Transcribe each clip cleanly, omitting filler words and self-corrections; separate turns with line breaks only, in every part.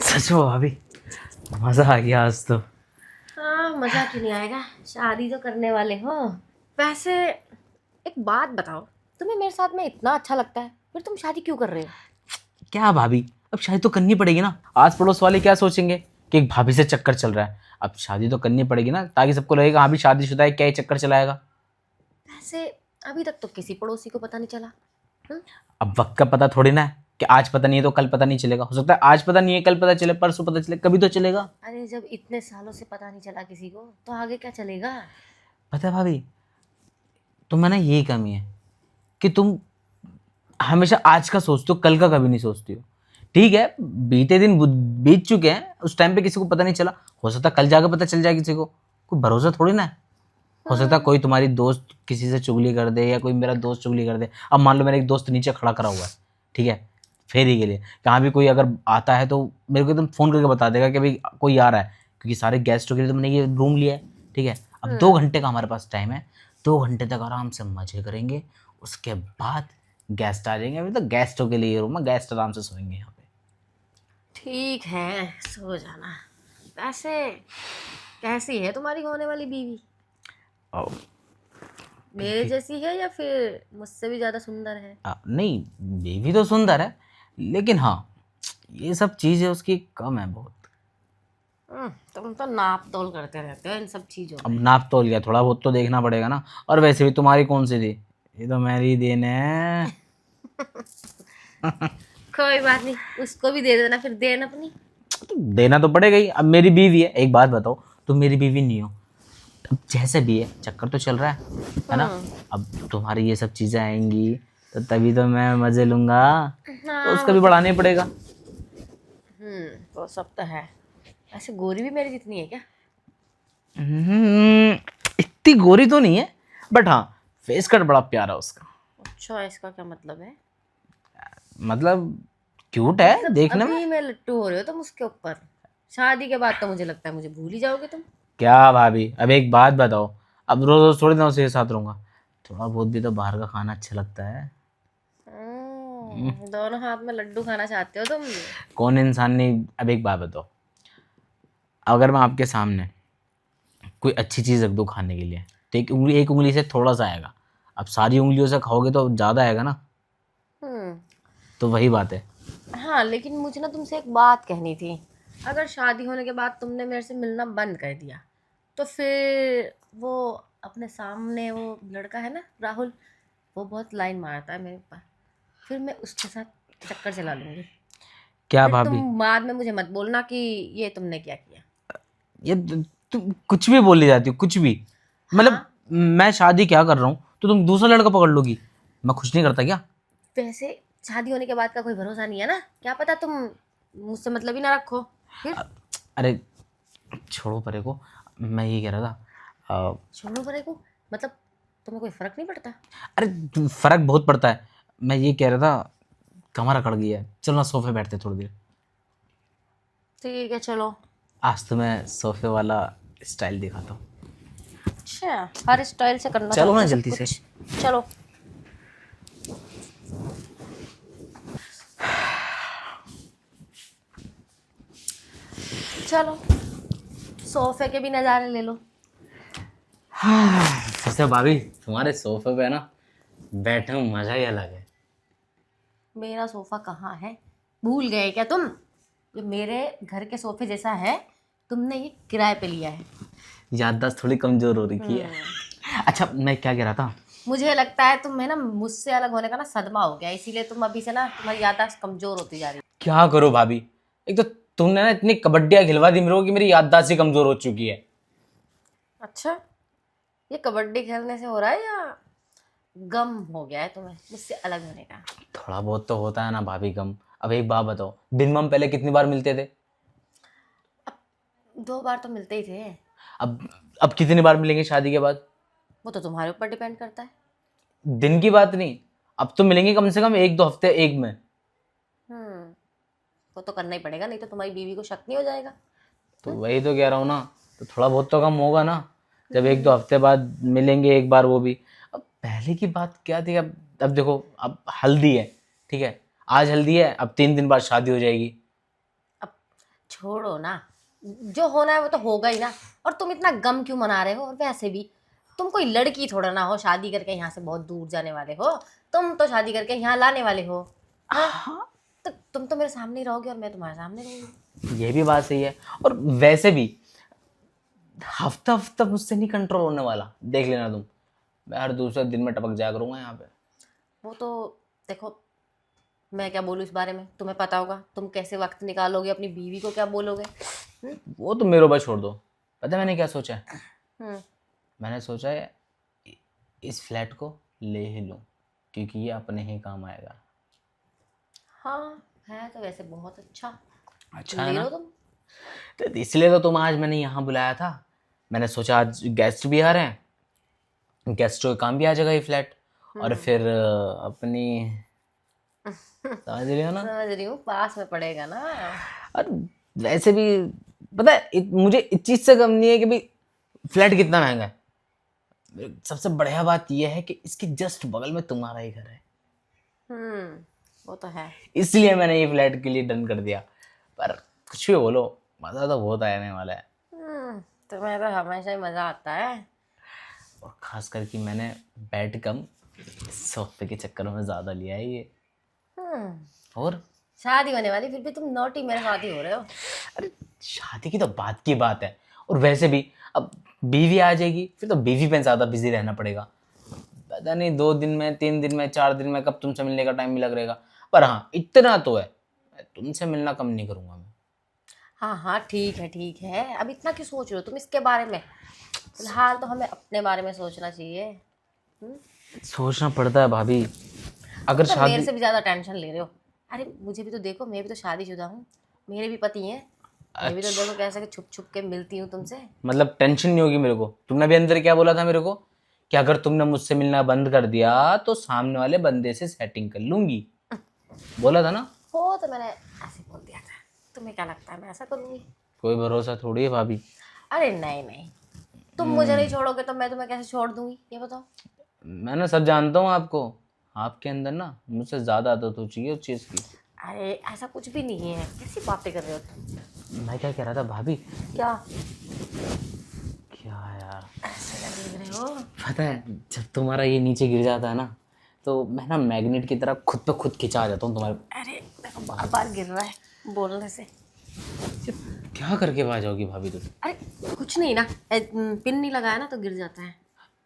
सच में भाभी मजा आ गया आज तो।
हाँ, मजा क्यों नहीं आएगा, शादी तो करने वाले हो। वैसे एक बात बताओ, तुम्हें मेरे साथ में इतना अच्छा लगता है, फिर तुम शादी क्यों कर रहे हो?
क्या भाभी, अब शादी तो करनी पड़ेगी ना। आस पड़ोस वाले क्या सोचेंगे कि एक भाभी से चक्कर चल रहा है। अब शादी तो करनी पड़ेगी ना, ताकि सबको लगेगा हाँ भी शादीशुदा है, क्या ये चक्कर चलाएगा।
वैसे अभी तक तो किसी पड़ोसी को पता नहीं चला। हम्म?
अब वक्त का पता थोड़ी ना है कि आज पता नहीं है तो कल पता नहीं चलेगा। हो सकता है आज पता नहीं है, कल पता चले, परसों पता चले, कभी तो चलेगा।
अरे जब इतने सालों से पता नहीं चला किसी को, तो आगे क्या चलेगा?
पता है भाभी, तुम में ना यही कमी है कि तुम हमेशा आज का सोचते हो, कल का कभी नहीं सोचती हो। ठीक है, बीते दिन बीत चुके हैं, उस टाइम पे किसी को पता नहीं चला। हो सकता है कल जाकर पता चल जाए किसी को, कोई भरोसा थोड़ी ना है। हो सकता है कोई तुम्हारी दोस्त किसी से चुगली कर दे, या कोई मेरा दोस्त चुगली कर दे। अब मान लो मेरा एक दोस्त नीचे खड़ा करा हुआ है, ठीक है, फेरी के लिए, कहाँ भी कोई अगर आता है तो मेरे को एकदम फ़ोन करके बता देगा कि भाई कोई आ रहा है, क्योंकि सारे गेस्टों के लिए तो मैंने ये रूम लिया है। ठीक है, अब 2 घंटे का हमारे पास टाइम है, 2 घंटे तक आराम से मजे करेंगे। उसके बाद गेस्ट आ जाएंगे। अभी तो गेस्टों के लिए ये रूम है, गेस्ट आराम से सोएंगे यहाँ पे।
ठीक है, सो जाना। वैसे कैसी है तुम्हारी होने वाली बीवी?
और
मेरे जैसी है या फिर मुझसे भी ज्यादा सुंदर है?
नहीं, बेबी तो सुंदर है, लेकिन हाँ ये सब चीज़ें उसकी कम है बहुत।
तुम तो नाप तोल करते रहते हो इन सब चीजों
अब
में।
नाप तोल गया, थोड़ा बहुत तो देखना पड़ेगा ना। और वैसे भी तुम्हारी कौन सी थी, ये तो मेरी देन है।
कोई बात नहीं, उसको भी दे देना फिर देन अपनी।
तो देना तो पड़ेगा ही। अब मेरी बीवी है, एक बात बताओ, तुम मेरी बीवी नहीं हो, अब जैसे भी है चक्कर तो चल रहा है ना। अब तुम्हारी ये सब चीज़ें आएंगी तो तभी तो मैं मज़े लूँगा, तो
हाँ
उसका
वो
भी
तो
बढ़ाना ही पड़ेगा।
वो सब तो है। ऐसे गोरी भी मेरी जितनी है क्या?
हम्म, इतनी गोरी तो नहीं है, बट हाँ फेस कट बड़ा प्यारा है उसका।
अच्छा, इसका क्या मतलब है?
मतलब क्यूट है
मतलब
देखने में।
अभी मैं लट्टू हो रहे हो तुम उसके ऊपर। शादी के बाद तो मुझे लगता है मुझे भूल ही जाओगे तुम।
क्या भाभी, अब एक बात बताओ, अब रोज रोज थोड़ी ना उसके साथ रहूंगा, थोड़ा बहुत भी तो बाहर का खाना अच्छा लगता है।
दोनों हाथ में लड्डू खाना चाहते हो तुम?
कौन इंसान नहीं। अब एक बात बताओ, अगर मैं आपके सामने कोई अच्छी चीज़ रख दूँ खाने के लिए, तो एक उंगली से थोड़ा सा आएगा, अब सारी उंगलियों से खाओगे तो ज़्यादा आएगा ना।
हम्म।
तो वही बात है।
हाँ, लेकिन मुझे ना तुमसे एक बात कहनी थी। अगर शादी होने के बाद तुमने मेरे से मिलना बंद कर दिया, तो फिर वो अपने सामने वो लड़का है ना राहुल, वो बहुत लाइन मारता है मेरे ऊपर। फिर मैं उसके साथ चक्कर चला लूंगी।
क्या
फिर
भाभी,
तुम बाद में मुझे मत बोलना कि ये तुमने क्या किया।
ये तुम कुछ भी बोली जाती हो, कुछ भी। मतलब
हाँ,
मैं शादी क्या कर रहा हूँ तो तुम दूसरा लड़का पकड़ लोगी, मैं कुछ नहीं करता क्या।
वैसे शादी होने के बाद का कोई भरोसा नहीं है ना, क्या पता तुम मुझसे मतलब ही ना रखो फिर।
अरे छोड़ो परे को, मैं ये कह रहा था
छोड़ो परे को, मतलब तुम्हें कोई फर्क नहीं पड़ता?
अरे फर्क बहुत पड़ता है। मैं ये कह रहा था, कमर अकड़ गई है, चलो ना सोफे बैठते थोड़ी देर।
ठीक है, चलो।
आज तो मैं सोफे वाला स्टाइल दिखाता हूँ।
अच्छा, हर स्टाइल से करना
चलो
चाहते
ना
हो सब
जल्दी से।
कुछ। चलो। चलो, सोफे के भी नज़ारे ले लो।
वैसे भाभी, तुम्हारे सोफे पे ना बैठने में मजा ही अलग है।
मेरा सोफा कहाँ है, भूल गए क्या तुम? ये मेरे घर के सोफे जैसा है, तुमने ये किराए पे लिया है।
याददाश्त थोड़ी कमजोर हो रही है। अच्छा मैं क्या कह रहा था,
मुझे लगता है तुम्हें ना मुझसे अलग होने का ना सदमा हो गया, इसीलिए तुम अभी से ना तुम्हारी याददाश्त कमजोर होती जा रही
क्या करो भाभी, एक तो तुमने ना इतनी कबड्डियाँ खिलवा दी मेरे को कि मेरी याददाश्त ही कमजोर हो चुकी है।
है। अच्छा, ये कबड्डी खेलने से हो रहा है या गम हो गया है तुम्हें मुझसे अलग होने का?
थोड़ा बहुत तो होता है ना भाभी कम। अब एक बात बताओ, दिन में हम पहले कितनी बार मिलते थे।
2 बार तो मिलते ही थे।
अब अब कितनी बार मिलेंगे शादी के बाद।
वो तो तुम्हारे ऊपर डिपेंड करता है।
दिन की बात नहीं, अब तो मिलेंगे कम से कम 1-2 हफ्ते एक में।
हम्म। वो तो करना ही पड़ेगा, नहीं तो तुम्हारी बीवी को शक नहीं हो जाएगा।
तो वही तो कह रहा हूँ ना, तो थोड़ा बहुत तो कम होगा ना, जब 1-2 हफ्ते बाद मिलेंगे एक बार वो भी। अब पहले की बात क्या थी, अब देखो, अब हल्दी है, ठीक है, आज हल्दी है, अब 3 दिन बाद शादी हो जाएगी।
अब छोड़ो ना, जो होना है वो तो होगा ही ना। और तुम इतना गम क्यों मना रहे हो? और वैसे भी तुम कोई लड़की थोड़ा ना हो शादी करके यहाँ से बहुत दूर जाने वाले हो। तुम तो शादी करके यहाँ लाने वाले हो। हाँ,
हाँ,
तो तुम तो मेरे सामने ही रहोगे और मैं तुम्हारे सामने रहूंगी।
ये भी बात सही है। और वैसे भी हफ्ता हफ्ता मुझसे नहीं कंट्रोल होने वाला, देख लेना तुम। मैं हर दूसरे दिन में टपक जाया करूंगा यहाँ पे।
वो तो देखो, मैं क्या बोलूँ इस बारे में, तुम्हें पता होगा। तुम कैसे वक्त निकालोगे, अपनी बीवी को क्या बोलोगे?
वो तो मेरे ऊपर छोड़ दो। पता है मैंने क्या सोचा है?
हम्म।
मैंने सोचा है इस फ्लैट को ले ही लूं, क्योंकि ये अपने ही काम आएगा।
हाँ, है तो वैसे बहुत अच्छा।
अच्छा है
ले
ना?
लो तुम।
तो इसलिए तो तुम आज मैंने यहाँ बुलाया था। मैंने सोचा आज गेस्ट भी आ रहे हैं, गेस्टों का काम भी आ जाएगा ये फ्लैट। और फिर अपनी, समझ रही हो ना?
समझ रही हूँ, पास में पड़ेगा ना।
और वैसे भी पता है मुझे इस चीज से गम नहीं है कि भाई फ्लैट कितना महंगा है। सबसे बढ़िया बात यह है कि इसके जस्ट बगल में तुम्हारा ही घर है।
वो तो है।
इसलिए मैंने ये फ्लैट के लिए डन कर दिया। पर कुछ भी बोलो, मजा तो बहुत आने वाला है।
तुम्हें तो हमेशा ही मजा आता है।
और खास करके मैंने बेड कम सोफे के चक्कर में ज्यादा लिया है ये। और
शादी होने वाली, फिर भी तुम नॉटी मेरे साथ ही हो रहे हो।
अरे शादी की तो बात की बात है। और वैसे भी अब बीवी आ जाएगी, फिर तो बीवी पे ज्यादा बिजी रहना पड़ेगा। पता नहीं 2 दिन में, 3 दिन में, 4 दिन में कब तुमसे मिलने का टाइम भी लग रहेगा। पर हाँ इतना तो है, मैं तुमसे मिलना कम नहीं करूंगा मैं।
हाँ हाँ, ठीक है ठीक है। अब इतना क्यों सोच रहे हो तुम इसके बारे में? फिलहाल तो हमें अपने बारे में सोचना चाहिए।
सोचना पड़ता है भाभी। अगर
तो मेरे
शादी,
से भी ज्यादा टेंशन ले रहे हो। अरे मुझे भी तो देखो, मैं भी तो शादीशुदा हूँ, मेरे भी पति हैं। मैं भी तो देखो कैसे कि छुप छुप के मिलती हूँ तुमसे।
मतलब टेंशन नहीं होगी मेरे को? तुमने भी अंदर क्या बोला था मेरे को कि अगर तुमने मुझसे मिलना बंद कर दिया तो सामने वाले बंदे से सेटिंग कर लूंगी, बोला था ना?
हो तो मैंने ऐसे बोल दिया था। तुम्हें क्या लगता है मैं ऐसा करूँगी?
कोई भरोसा थोड़ी है भाभी।
अरे नहीं नहीं, तुम मुझे नहीं छोड़ोगे तो मैं तुम्हें कैसे छोड़ दूंगी, ये बताओ।
मैं ना सब जानता हूँ आपको। आपके अंदर ना मुझसे ज्यादा आदत हो चुकी है उस चीज की।
अरे ऐसा कुछ भी नहीं है, कैसी बातें कर रहे हो तुम?
मैं क्या कह रहा था भाभी?
क्या
क्या यार,
ऐसे लग रहे हो?
पता है जब तुम्हारा ये नीचे गिर जाता है ना, तो मैं ना मैग्नेट की तरह खुद पे खुद खिंचा जाता हूँ तुम्हारे।
अरे देखो, बार बार गिर रहा है बोलने से।
क्या करके आ जाओगी भाभी तुम?
अरे कुछ नहीं ना, पिन नहीं लगाया ना तो गिर जाता है।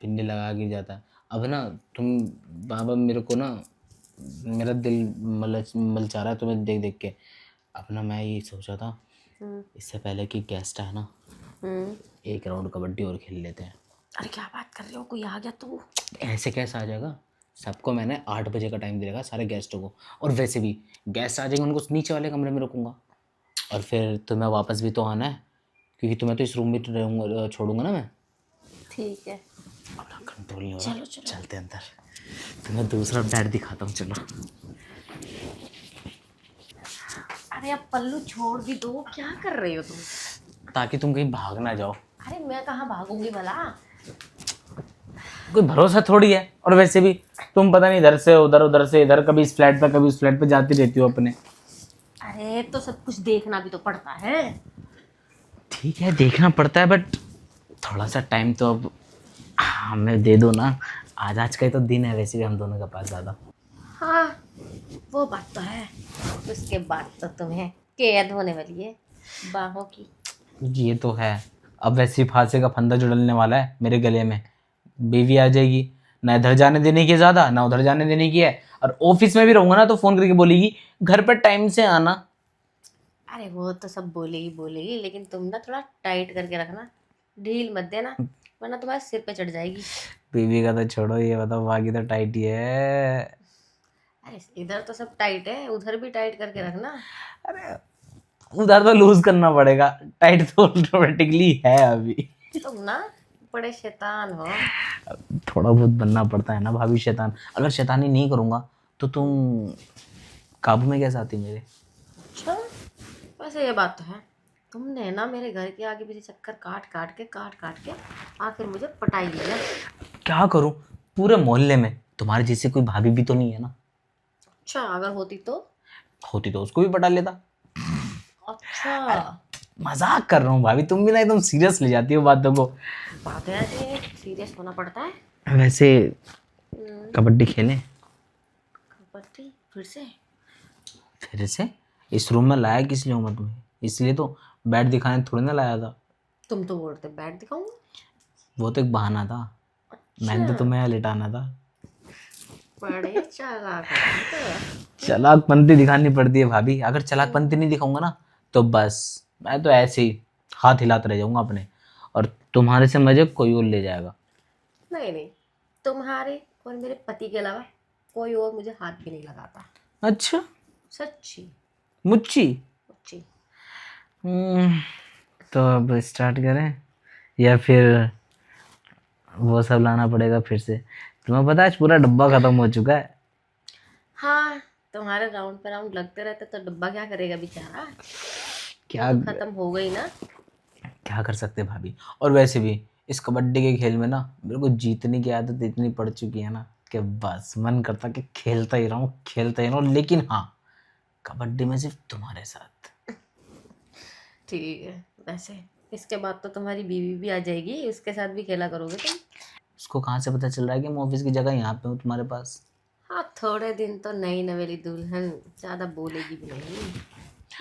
पिंडी लगा गिर जाता है। अब ना तुम, बाबा मेरे को ना, मेरा दिल मलचा रहा है तुम्हें देख देख के। अब ना मैं ये सोचा था इससे पहले कि गेस्ट है ना, एक राउंड कबड्डी और खेल लेते हैं।
अरे क्या बात कर रहे हो, कोई आ गया तो?
ऐसे कैसे आ जाएगा? सबको मैंने 8 बजे का टाइम दिया सारे गेस्टों को। और वैसे भी गेस्ट आ जाएंगे, उनको नीचे वाले कमरे में रखूँगा। और फिर तुम्हें वापस भी तो आना है, क्योंकि तुम्हें तो इस रूम में तो रहूँगा, छोड़ूंगा ना मैं।
ठीक है,
अपना कंट्रोल नहीं हो रहा।
चलो चलो।
चलते हैं अंदर, तुम्हें दूसरा बेड दिखाता हूँ, चलो।
अरे अब पल्लू छोड़ भी दो, क्या कर रहे हो तुम?
ताकि तुम कहीं भाग ना जाओ।
अरे मैं कहाँ भागूंगी भला?
कोई भरोसा थोड़ी है। और वैसे भी तुम पता नहीं इधर से उधर, उधर से इधर, कभी इस फ्लैट पे कभी उस फ्लैट पे जाती रहती हो अपने।
अरे तो सब कुछ देखना भी तो पड़ता है।
ठीक है देखना पड़ता है, बट थोड़ा सा टाइम तो अब हमें दे दो ना। आज का ही तो दिन है वैसे भी हम दोनों के पास ज़्यादा।
हाँ वो बात तो है। उसके बाद तो तुम्हें कैद होने वाली है बाहों की।
ये तो है। अब वैसे ही फांसी का फंदा जुड़ने वाला है मेरे गले में। बीवी आ जाएगी, ना इधर जाने देने की ज़्यादा, ना उधर जाने देने की है। और ऑफिस में भी रहूंगा ना तो फ़ोन करके बोलेगी घर पर टाइम से आना।
अरे वो तो सब बोलेगी बोलेगी, लेकिन तुम ना थोड़ा टाइट करके रखना, ढील मत देना, वरना तुम्हारे सिर पे चढ़ जाएगी।
बीवी का तो छोड़ो, ये बताओ बाकी तो टाइट ही है।
अरे इधर तो सब टाइट है, उधर भी टाइट करके रखना।
अरे उधर तो लूज करना पड़ेगा, टाइट तो ऑटोमेटिकली है अभी।
तुम ना बड़े शैतान हो।
थोड़ा बहुत बनना पड़ता है ना भाभी शैतान। अगर शैतानी नहीं करूँगा तो तुम काबू में कैसे आती मेरे?
अच्छा, वैसे ये बात तो है, तुमने ना मेरे घर के आगे पीछे चक्कर काट काट के आखिर मुझे पटाई लिया।
क्या करूँ, पूरे मोहल्ले में तुम्हारे जैसे कोई भाभी भी तो नहीं है ना।
अच्छा, अगर होती तो?
होती तो उसको भी पटा लेता।
अच्छा,
मजाक कर रहा हूँ भाभी, तुम भी ना एकदम सीरियस ले जाती हो बातों को।
बात है ऐसे सीरियस होना पड़ता है।
वैसे कबड्डी खेलें?
कबड्डी फिर से?
फिर से? इस रूम में लाया किस लिए हूँ मैं तुम्हें? इसलिए तो बैट दिखाने थोड़ी ना लाया था।
तुम तो बोलते बैठ दिखाऊंगा।
वो तो एक बहाना था, मैंने तो
अच्छा,
तुम्हें यहाँ लिटाना था।
बड़े चालाक हो तुम तो।
चालाकपंती दिखानी पड़ती है भाभी, अगर चालाकपंती नहीं दिखाऊंगा ना तो बस मैं तो ऐसे ही हाथ हिलाते रह जाऊंगा अपने, और तुम्हारे से मजे कोई और ले जाएगा।
नहीं नहीं, तुम्हारे और मेरे पति के अलावा कोई और मुझे हाथ भी नहीं लगाता।
अच्छा,
सच्ची
मुच्ची।
सच्ची।
हम्म, तो अब स्टार्ट करें या फिर वो सब लाना पड़ेगा फिर से? तुम्हें पता है आज पूरा डब्बा खत्म हो चुका है।
हाँ, तुम्हारे राउंड पे राउंड लगते रहते तो डब्बा क्या करेगा बेचारा। वो
क्या
तो खत्म हो गई ना।
क्या कर सकते हैं भाभी। और वैसे भी इस कबड्डी के खेल में ना मेरे को जीतने की आदत इतनी पड़ चुकी है ना कि बस मन करता कि खेलता ही रहूं, खेलता ही रहूं, लेकिन हाँ, कबड्डी में सिर्फ तुम्हारे साथ।
ठीक है, वैसे इसके बाद तो तुम्हारी बीवी भी आ जाएगी, उसके साथ भी खेला करोगे तुम।
उसको कहाँ से पता चल रहा है कि मैं ऑफिस की जगह यहाँ पे हूँ तुम्हारे पास?
हाँ, थोड़े दिन तो नई नवेली दुल्हन ज्यादा बोलेगी भी नहीं,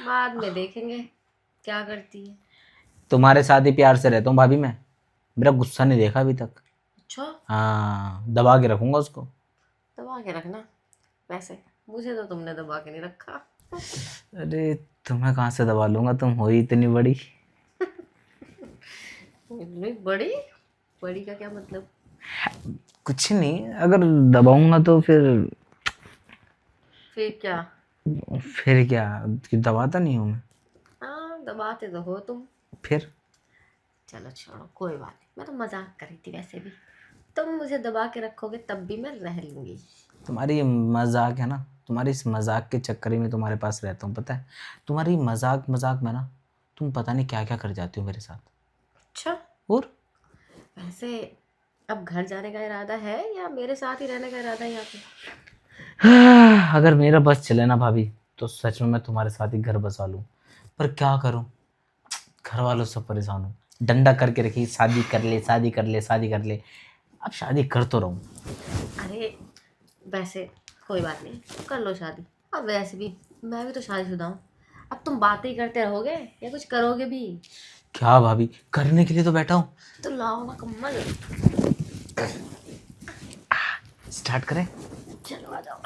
बाद में देखेंगे क्या करती है।
तुम्हारे साथ ही प्यार से रहता हूँ भाभी मैं, मेरा गुस्सा नहीं देखा अभी तक।
अच्छा,
हाँ, दबा के रखूंगा उसको।
दबा के रखना। वैसे मुझे तो तुमने दबा के नहीं रखा।
अरे तुम्हें कहाँ से दबा लूंगा, तुम हो ही इतनी बड़ी।
इतनी बड़ी? बड़ी का क्या मतलब?
कुछ नहीं, अगर दबाऊंगा तो
फिर क्या?
फिर क्या, कि दबाता नहीं हूँ मैं?
हाँ, दबाते तो हो तुम।
फिर
चलो छोड़ो, कोई बात नहीं, मैं तो मजाक कर रही थी। वैसे भी तुम मुझे दबा के रखोगे तब भी मैं रह लूंगी।
तुम्हारी ये मजाक है ना, तुम्हारी इस मजाक के चक्कर ही में तुम्हारे पास रहता हूँ, पता है? तुम्हारी मजाक मजाक में ना तुम पता नहीं क्या क्या कर जाती हो मेरे साथ।
अच्छा,
और
वैसे अब घर जाने का इरादा है या मेरे साथ ही रहने का इरादा है यहाँ पे?
अगर मेरा बस चले ना भाभी तो सच में मैं तुम्हारे साथ ही घर बसा लूँ, पर क्या करूँ, घर वालों से परेशान हूँ। डंडा करके रखी, शादी कर ले, शादी कर ले, शादी कर ले। अब शादी कर तो रहूँ।
अरे वैसे कोई बात नहीं, कर लो शादी। अब वैसे भी मैं भी तो शादीशुदा हूँ। अब तुम बातें ही करते रहोगे या कुछ करोगे भी?
क्या भाभी, करने के लिए तो बैठा हूँ।
तो लाओ ना कम्बल।
स्टार्ट करें?
चलो आ जाओ।